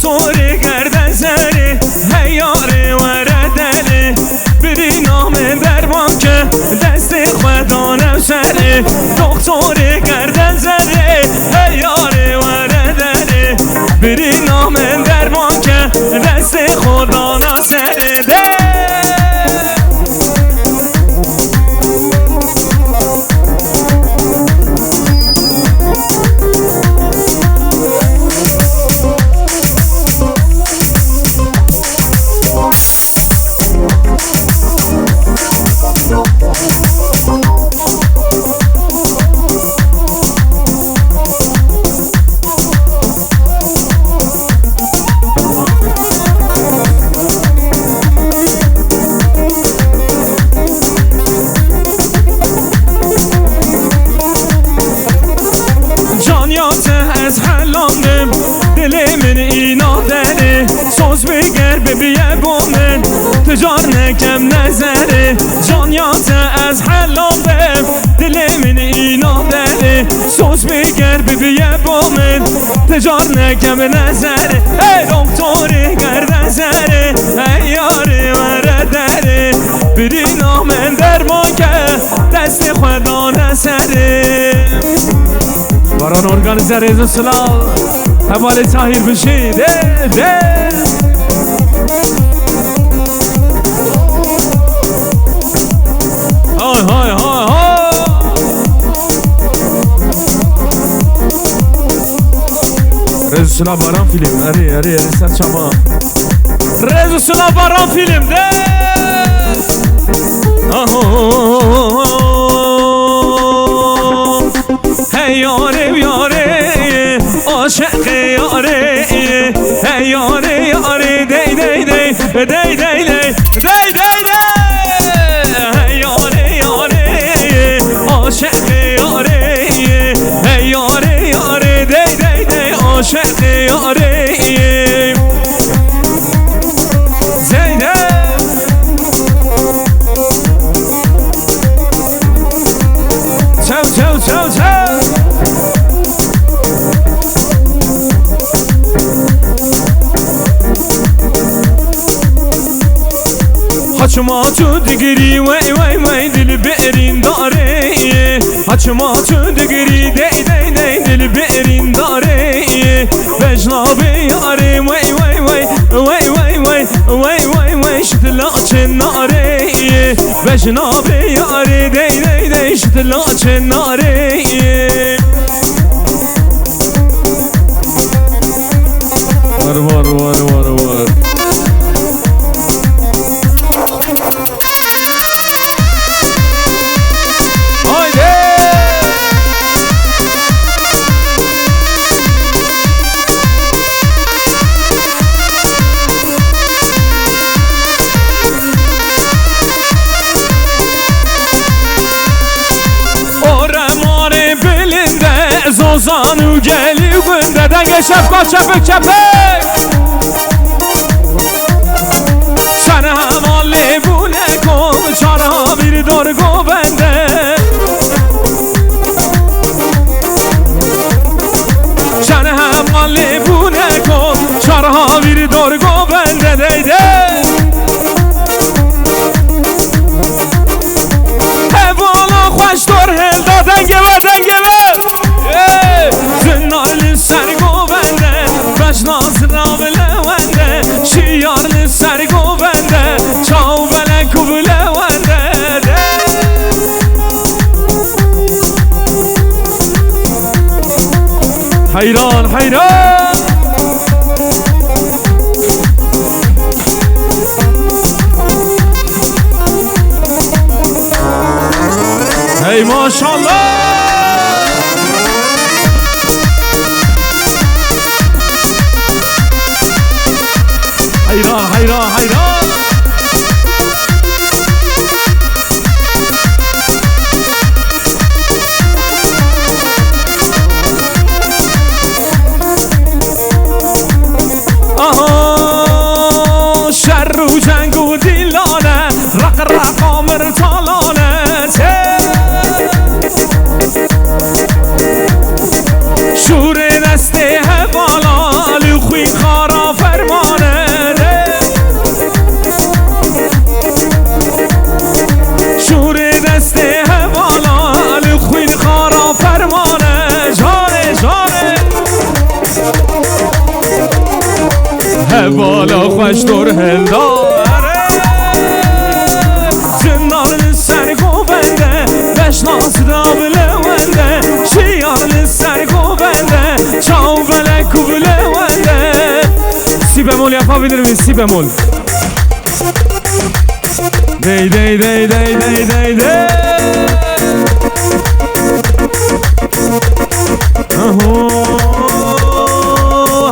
دکتر گرد زره هیاره وردله بری نام درمان که دست خدا نفسره دکتر گرد زره هیاره وردله بری نام درمان که دست خدا نفسره از حلامم دل من اینا داره سوز بگر ببیه با من تجار نکم نظره جانیات از حلامم دل من اینا داره سوز بگر ببیه با من تجار نکم نظره ای دکتر گرد زره ای یاره وردره بری نامن درمان که دست خدا نسره بران ارگانیزه ریز سلام حواله تاهیر بشید های های های های ریز سلام بران فیلم اری سر شما ریز سلام بران فیلم هی یاره یاره عاشق یاره هی یاره یاره دی دی دی دی دی دی دی دی دی هی یاره یاره عاشق یاره هی یاره یاره دی دی دی عاشق یاره حچما تو دگری وی وی وی دل برین داره حچما تو دگری دی دی دی دل برین داره بجناب یاره وی وی وی وی وی وی وی وی وی شتلاچ ناره بجناب یاره دی دی دی شتلاچ ناره وار زانو گلی گنده دنگ شفقا چپک چپک سن همان لیبونه کن چارا بیر دور گوبنده سن همان لیبونه کن چارا بیر دور گوبنده دیده هوالا خوش دور هل دادنگه و دنگه زنال سرگو بنده بشناس را بلونده شیار سرگو بنده چاو بلکو بلونده حیران حیران هی ماشالله حیران حیران حیران آها شر و جنگ و دیلانه رق رق آمر تالانه شور دسته بالا لخوی خرافه بالا خوش دور هلداره زندان سر گوبنده بشناس دا بلونده شیان سر گوبنده چاو بلکو بلونده سی بمول یا پا بیدرمی سی بمول دی دی دی دی دی دی دی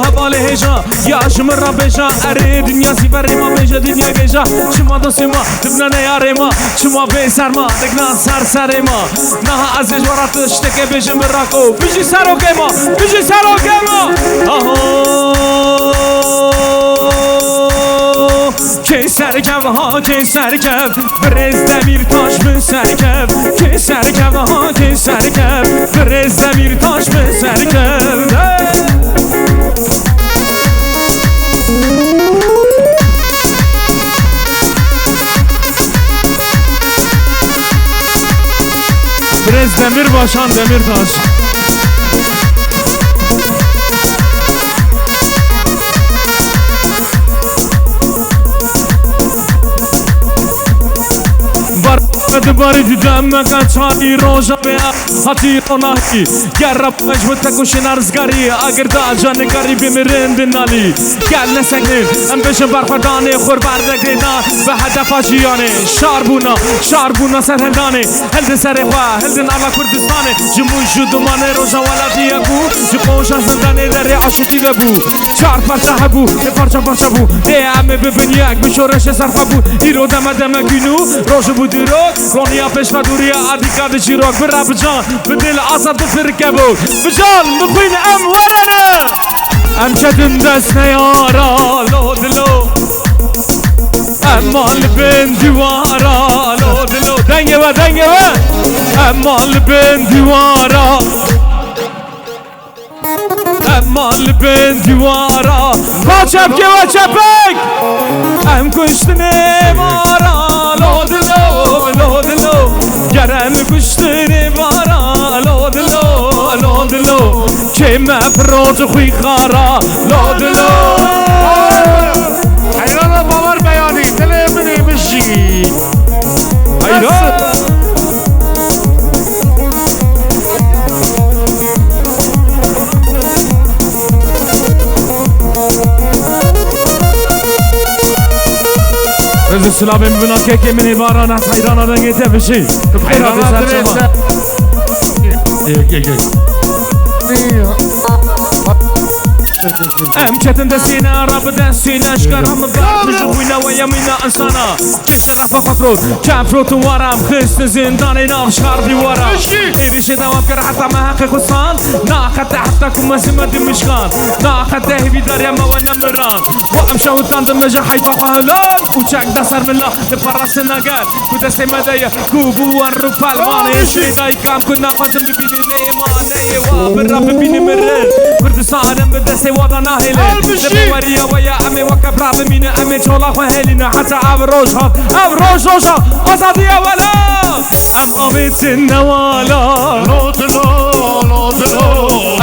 هباله هجا یا شمر را بجا اره دنیا سیبری ما بجا دنیا گجا شما دوستی ما تبنا نیاره ما شما بی سر ما دگنا سر سر ما نه از اجوارات اشتکه بجم براکو بجی سروکه ما بجی سروکه ما که سرکم ها که سرکم برز دمیر تاش به سرکم که سرکم ها که سرکم برز دمیر تاش به سرکم برز دمیر باشان دمیر تاش دوباره دیدم مگه چانی روژا به حتی روناکی گر مجبور تکوشی نرزگاری اگر دا جانگاری بمیرند نالی گل نسکنیم ام بشم برخوردانه خور بردگریدان به هدف آجیانه شار بونا سر هلدانه هلد سر خواه هلدن علا کردستانه جموش دومانه روژا ولدی یکو جی قوشا زندانه در عاشقی ببو چار پرچه هبو پرچه بو ده همه ببین یک بشورش سرخوا بو ایرو دم گینو روژا بودی رو رونیا پشنا دوری عادی کاد چیروک براب جان بدل عصب فرکه بود بجان بخوین ام ورنه ام چدم دست نیارا لو دلو اما لبن دیوارا لو دلو دنگه و اما لبن دیوارا اما لبن دیوارا با چپکه و چپک ام کشتنه مارا لو دلو گرم کشتنه مارا لو دلو که مفروض خوی خارا لو دلو حیرانا باور بیانی دل منی بشی حیران رز السلام بنا که منی باران از حیرانا دنگی تفشی تو حیرانا سر شما ام چتن دستینا رب دستینا اشکرم برد خوینا و یمینا انسانا که شرف خطرود کفروت وارم خست زندان نام شهر دیوارم ایریش دوام کر حتی محقق خستان ناخت حتی کم زمد مشکان ناخت هیوی داریم و نمرام و ام شوتان دم نجا حیفا خهلام اوچک دستر ملا لپرس نگر کو دستی مدیا کو گوان رو پلمانه شیدای کام کنا خواجم ببینی نیمانه و برا ببینی مرن کردستانم به دستی وادا ناهیله نبوریا و یا امی وکب را بمینه امی چولا خوهیلینه حتی او روش ها آزادی اولا ام آویت نوالا لو دلو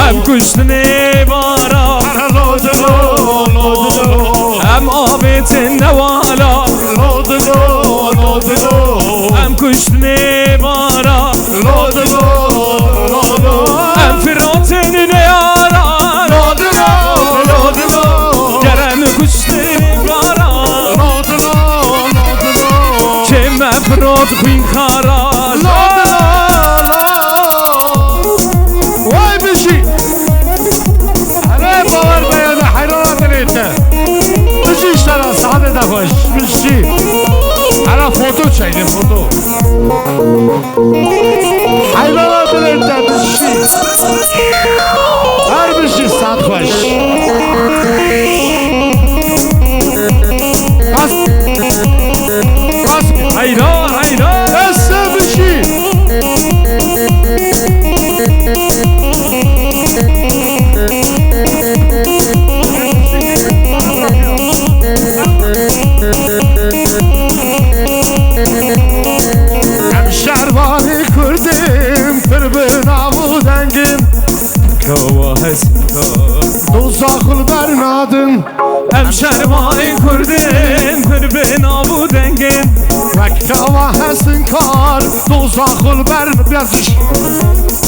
ام کشتنه بارا لو دلو ام آویت نوالا لو دلو ام کشتنه بارا لو دلو ام فراتن نیارا لو دلو گرم کشتنه بارا لو دلو که مفراد خوین خارا وای بشی هره باور بیانه حیران دلیته بشی اشترا ساده دفاش بشی هره فوتو چایده فوتو حیران دلیته بشی هر بشی ساد خوش حیران دسته بشی ام شهروانی کردیم پر به نابودنگیم دوزاخل برنادن ام شرمای کردن پر به نابو دنگن Vekkava hesin kar Dozakhul bern biraz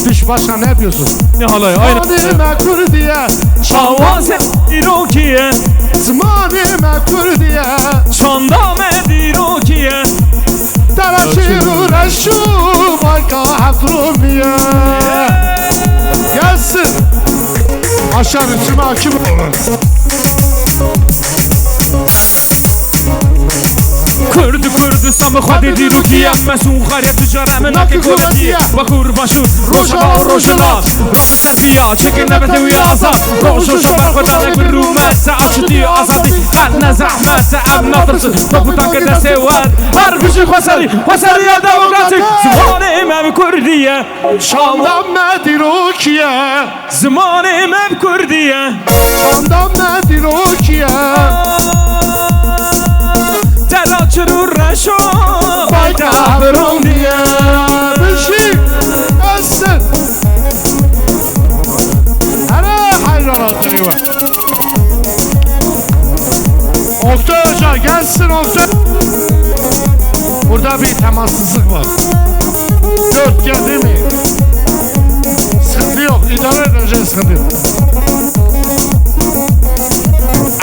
diş başa ne yapıyorsun? Ne halay aynen Zmanime Kurdiye Şavaz Dirokiye Zmanime Kurdiye Şandame Dirokiye Tereşiru reşu Vayka Hatrumiye Gelsin Aşağı içime hakim olun Kurdistan خواهد دیروکیه مسون خرید تجاره مناک کودتیه و خور باشو روشا و روشنات راب سربیا چکن نبته وی آزاد روشو شبر خدا نکن رومت عشتی آزادی قرن زحمت ام ناترس توپوتان که دسته ورد هر بشی خسری دموکراتیک زمان امام کردیه Şam'dan Medirokiye زمان امام کردیه Şam'dan Medirokiye تلاچ رو رشو Bayda Habron diye Bişik Gelsin Hele hayranatları var Oktay Hoca gelsin Oktay Burada bir temassızlık var Dört geldi mi? Sıkıntı yok idare edeceğiz sıkıntı yok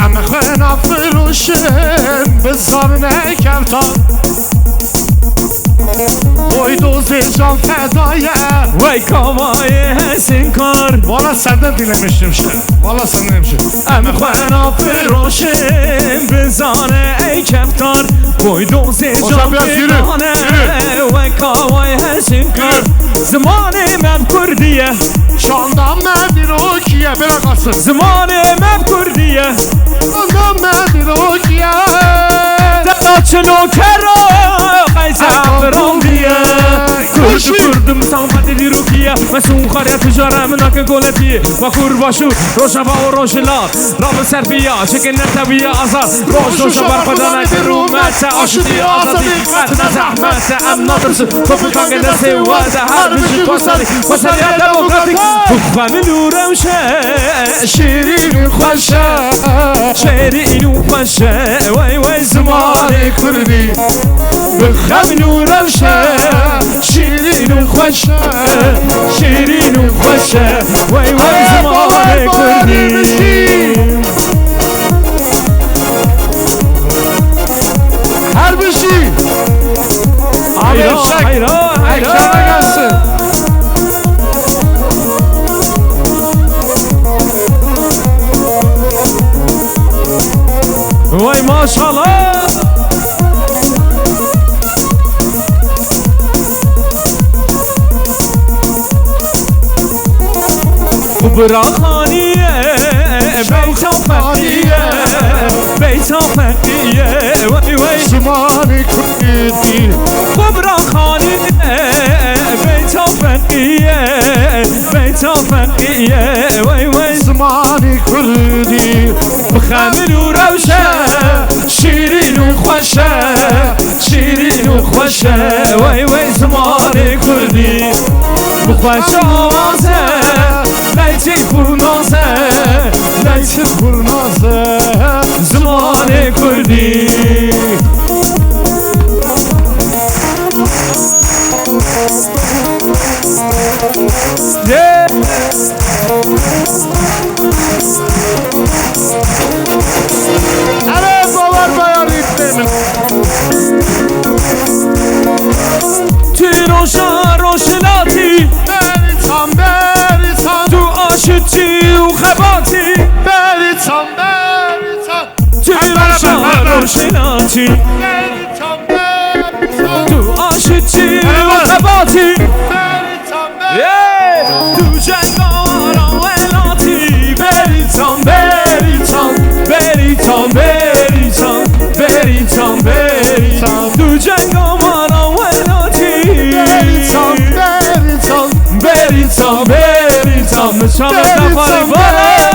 Ama khana firuşin bizarne keftan Oy dozi can fedaya وای کامای حسین کار Valla senden dilemiştim işte Valla senden dilemiştim ام خوانا فروشم بزانه ای کفتار بوی دوزی جان biraz yürü, بزانه وای کامای حسین کار زمان مم کردیه Şandan Medirokiye Bırak asın زمان مم کردیه Şandan Medirokiye دلاچنو کرا قیسه افران دیه کردم سامت دیروکیه مسون خاریا تجاره مناک گولتیه و خور باشو روشبا و روشلات راب سربیا چکن نتویه آزاد روش برخدا نکن رومت عشتی آزادی قرن زحمت ام ناترس توپوتان که دسته ورد هر بشی خسری دموکراتیک بخوام نورمشه شیرین خوشه شیرین خوشه وای وای زمان کردی بخوام نورمشه شیرین خوشه شیرین خوشه وای وای زمان کردی Her bir şey Abi eşek Ekrana gelsin وای ماشالله برا خانیه بیتا فقیه بیتا فقیه وای وای Zmanı Kurdi برا خانیه بیتا فقیه بیتا فقیه وای وای Zmanı Kurdi بخمل و روشه شیرین و خوشه شیرین و خوشه وای وای زمان کردی بخوش آوازه نیچه خورنازه نیچه Kurnazı زمان کردی Hele bavar bayan ritmin توی روشن روشناتی Beritan تو آشتی و خباتی Beritan توی روشن روشناتی Beritan تو آشتی و خباتی تو جنگارا ولاتی بریتان بریتان بریتان بریتان بریتان بریتان تو جنگارا ولاتی Beritan بریتان بریتان نشان نفاری باره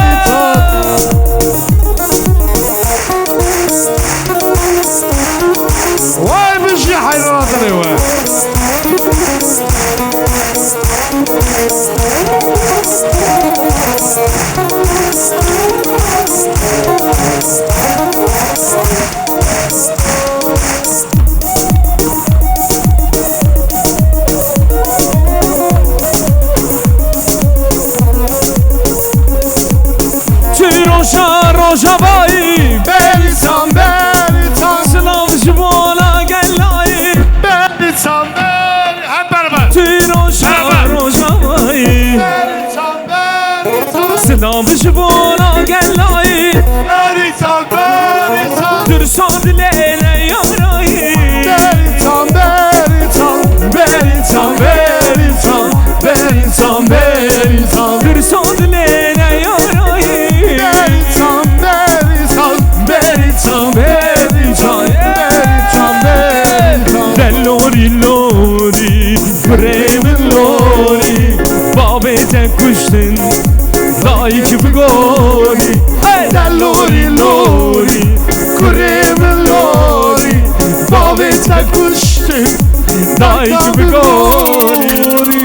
Vay bir şey hayranatları var روشا روشا بایی بریتان بریتان سلام جوانا گلایی بریتان بری هم برابر توی روشا روشا بایی بریتان بریتان سلام جوانا گلایی بریتان بریتان درسان دلیل یارایی بریتان بریتان بریتان بریتان بریتان بریتان درسان دلیل یارایی بریتان بریتان بریتان بریتان بریتان بریتان دلوری لوری بریم لوری بابت کشتن دایی که بگوری دلوری لوری کریم لوری بابت کشتی دایی که بگوری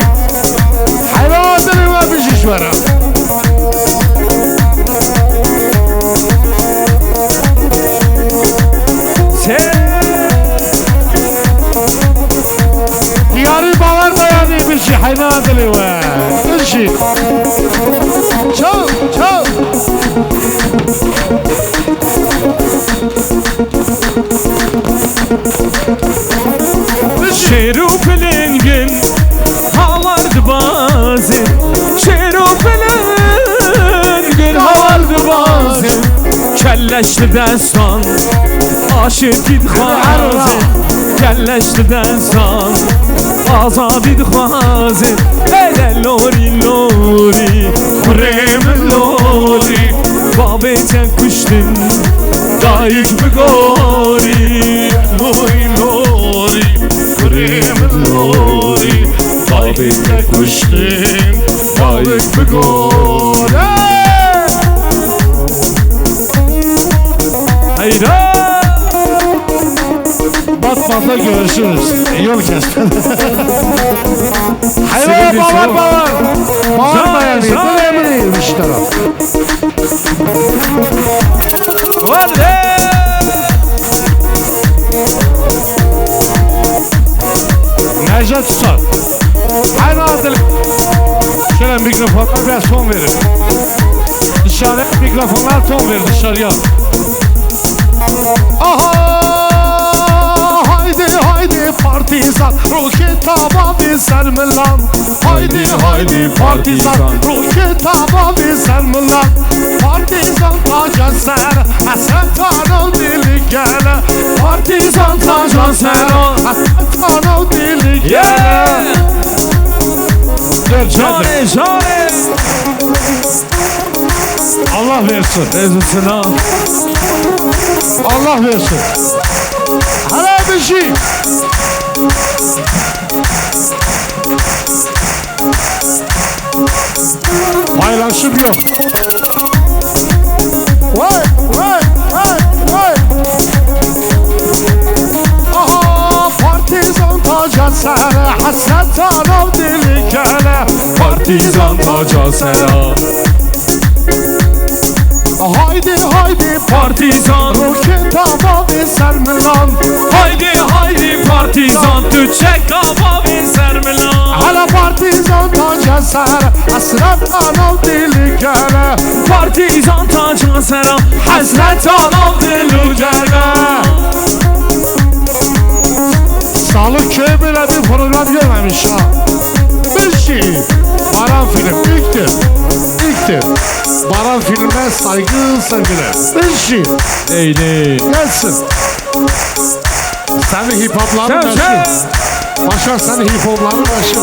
حیوان داریم و بشیش برم دیگری باور بایدی بشی حیوان داریم و بشی چو چو شیرو پلنگن هاورد بازن شیرو پلنگن هاورد بازن کلشت دستان عاشقید خوازن کلشت دستان آزادید خوازن ای لوری لوری خوریم لوری بابت کشتن دایک بگوری لوری لوری خوریم لوری بابت کشتن دایک بگوری hayra Batman'da görüşürüz. Yol kestin. Hayır bağır bağır. Bağırmayan bir önemliymiş taraf. vardı Necdet Usta. Hayır adil. Şöyle mikrofonlar biraz ton verin. Dışarıya mikrofonlar ton verin dışarıya. Aha! Haydi haydi partizan roket hava bizler mi lan? Haydi haydi partizan roket hava bizler mi lan? Partizan taca ser Hasan dili gele. Partizan taca ser Hasan dili gele. Dur şare şare Allah versin. ezusuna Allah versin. Hala bir şey. Paylaşım yok. Vay vay vay vay. Aha partizan taca sere hasret anav dili kele. partizan taca sera Haydi haydi partizan roket hava bizler mi lan? haydi haydi partizan tüçek hava bizler mi lan Hala partizan taca sere hasret anav dili kele. partizan taca sera hasret anav dilu gele Sağlık köy böyle bir program görmemiş ha. Bir şey. Baran film ilktir. İlktir. Baran filme saygı sevgiler. Bir şey. eyli Gelsin. Senin hip hopların Çev, meşhur. Başar senin hip hopların meşhur.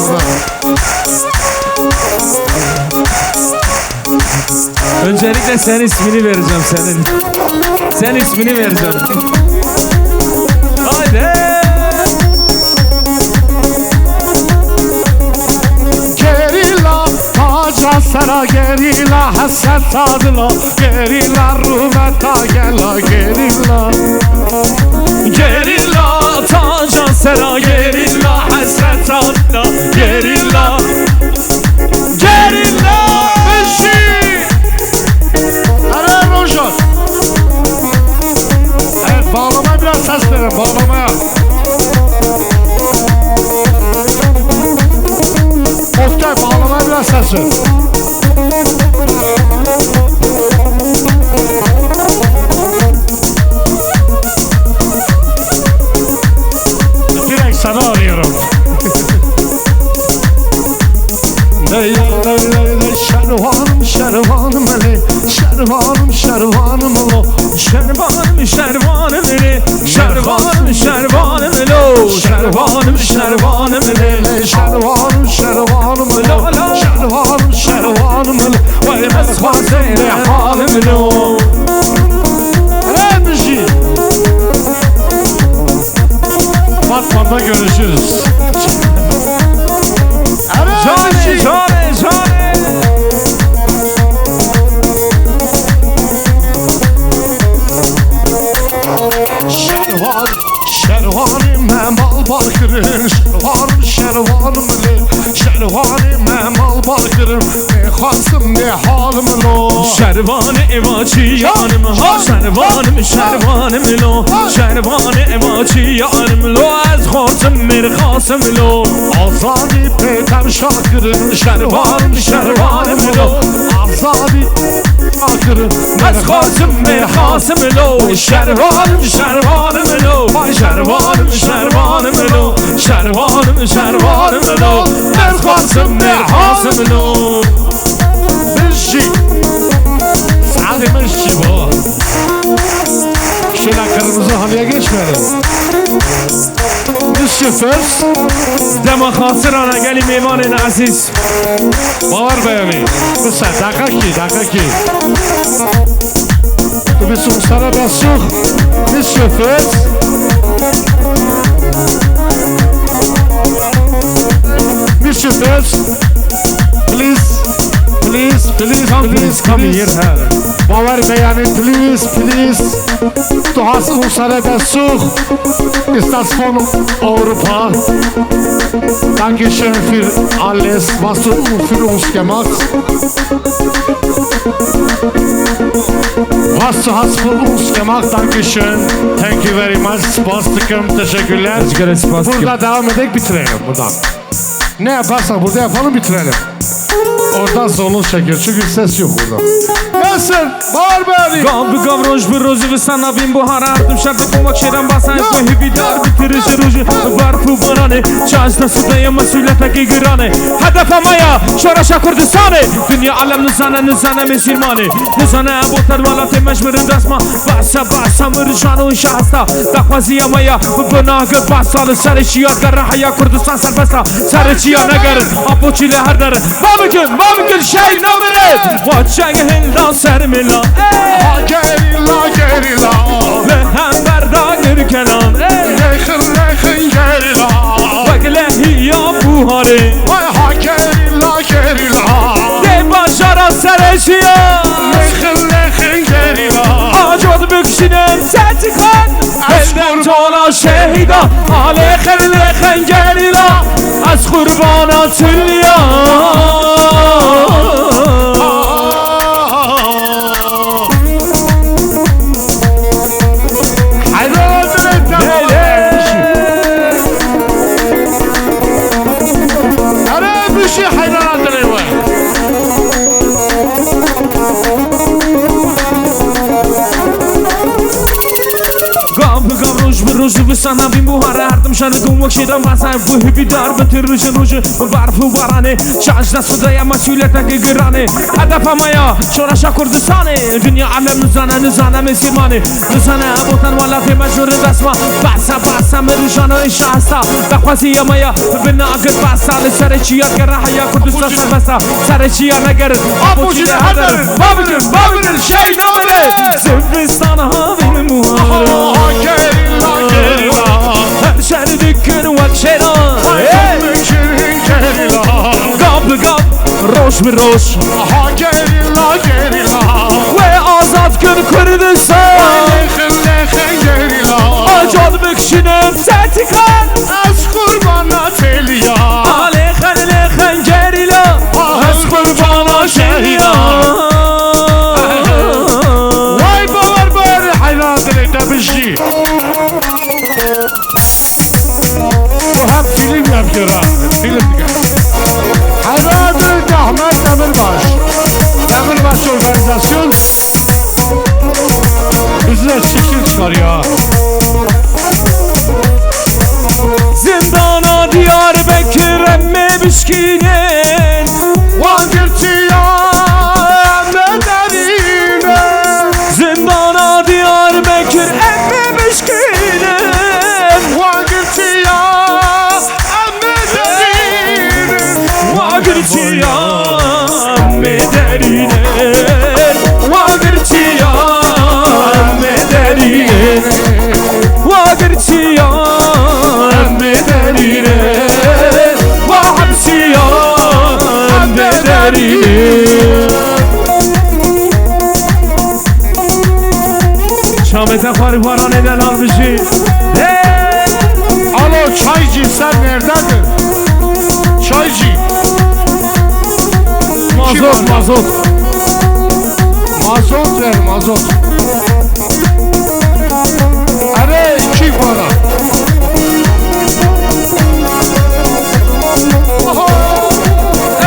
öncelikle senin ismini vereceğim senin sen ismini vereceğim haydi Gerilla taca sera gerilla hasret adla gerilla rumeta gela gerilla. gerilla taca sera gerilla hasret adla gerilla gerilla Hadi Rojan. Evet bağlamaya biraz ses verin bağlamaya. Oktay bağlamaya biraz ses ver. şervanım lo Şervanım şervanım le Şervanım şervanım lo Şervanım şervanım le Şervanım şervanım lo Şervanım şervanım lo Vay mezhasım ne halim lo Remzi Batman'da görüşürüz Cane cane cane Şervan, şervanım mal bakırın Şervanım, şervanım Şervanım mal bakırın Ne hasım ne halim lo Şervanı evaçı yanım ha Şervanım şervanım lo Şervanı evaçı yanım lo Az khosum mirkhasım lo Azadi peytem şakırın Şervanım şervanım lo Azadi şakırın Az khosum mirkhasım lo Şervanım şervanım lo Şervanım şervanım lo Şervanım şervanım lo Az khosum mirkhasım lo Mişi Sadi mişi bu Şöyle kırmızı halıya geçmeyelim Mişi first Dema khasırana geli meymanın aziz Bağır beyani Mesela dakika ki Bizim sana basuk Mişi first Mişi first Please Come here Bağır beyani please Du hast unsere Besuch Ist das von Europa Dankeschön für alles was du für uns gemacht Was du hast für uns gemacht Dankeschön Thank you very much Spastik'ım teşekkürler Burada devam edelim bitirelim buradan Ne yaparsak burada yapalım bitirelim Oradan solun çekiyor çünkü ses yok burada Gelsin bağır beni Gab gavroş bir rozu ve sana bin bu harardım Şartta komak şeran basan Fehbi dar bitirici ruju Barfu barane Çajda sudaya mesuliyete ki girane Hedef amaya Şoraşa Kurdistanı Dünya alem nizane mesilmani Nizane abotar vala temeş mirin resma Basa mırjanun şahsta Dakvazi amaya Bınagı basalı Sarıçiyat garahaya Kurdistan serbesta Sarıçiya negerin Apoçile her derin Babıgın şey namere Vaçşenghin da sermila Gerila Ve hem berda gürkenan Lekhin gerila Veklehi ya buhari Vay ha gerila De başara sereşiya Lekhin gerila Acod bükşinin setikan Elden tola şehida Lekhin gerila Az kurbana tülya Rozu ve sana bin bu harardım Şarkım vakşidan basan Fıhbi dar bitirici ruju Barfu barane Şajda sudaya mesuliyete ki girane Hedef amaya Şoraşa Kurdistanı Dünya alem nizane mesilmani Nizane abotan vala fi mecnuri resma Basa mırjanı şahsta Dakvazi amaya Bina agır basalı Sarıçiyat garahaya Kurdistan serbesta Sarıçiya negerin Apoçile her derin Babıgın şey namere Zübristan havim muharrım Her şer dükkan vak şeran Gab roş mi roş Ve azat gün Kurdistan Acad bükşinin setikan Az kurbana teliya Lekhen gerila Az kurbana şehida Vay bağır bari hayrandır demişti Bu hep film yapıyor ha Film diyor Hayrandır Ahmet Demirbaş Demirbaş organizasyon Bizler çirkin çıkarıyor Zindana Diyarbakır emme bişkinin Vangırtıya emre derine سلامت خواری بارانه دلال بشی Alo çaycı sen nerededir? Çaycı. Mazot mazot Mazot ver mazot. Are 2 para.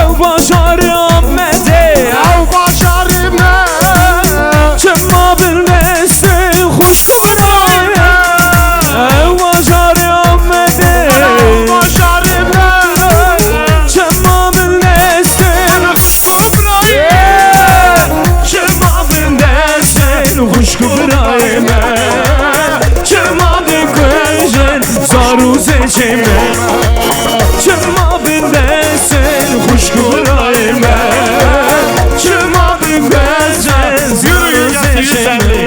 Ev başarı Ahmet'e Ev başarım ne? Çemma bilmezdi hoş kurayım Ev başarı Ahmet'e Ev başarım ne? Çemma bilmezdi hoş kurayım Çemma bilmezdi hoş kurayım Çemma bilmezdi zaru seçime Çemma bilmezdi hoş kurayım Çemma bilmezdi zaru seçime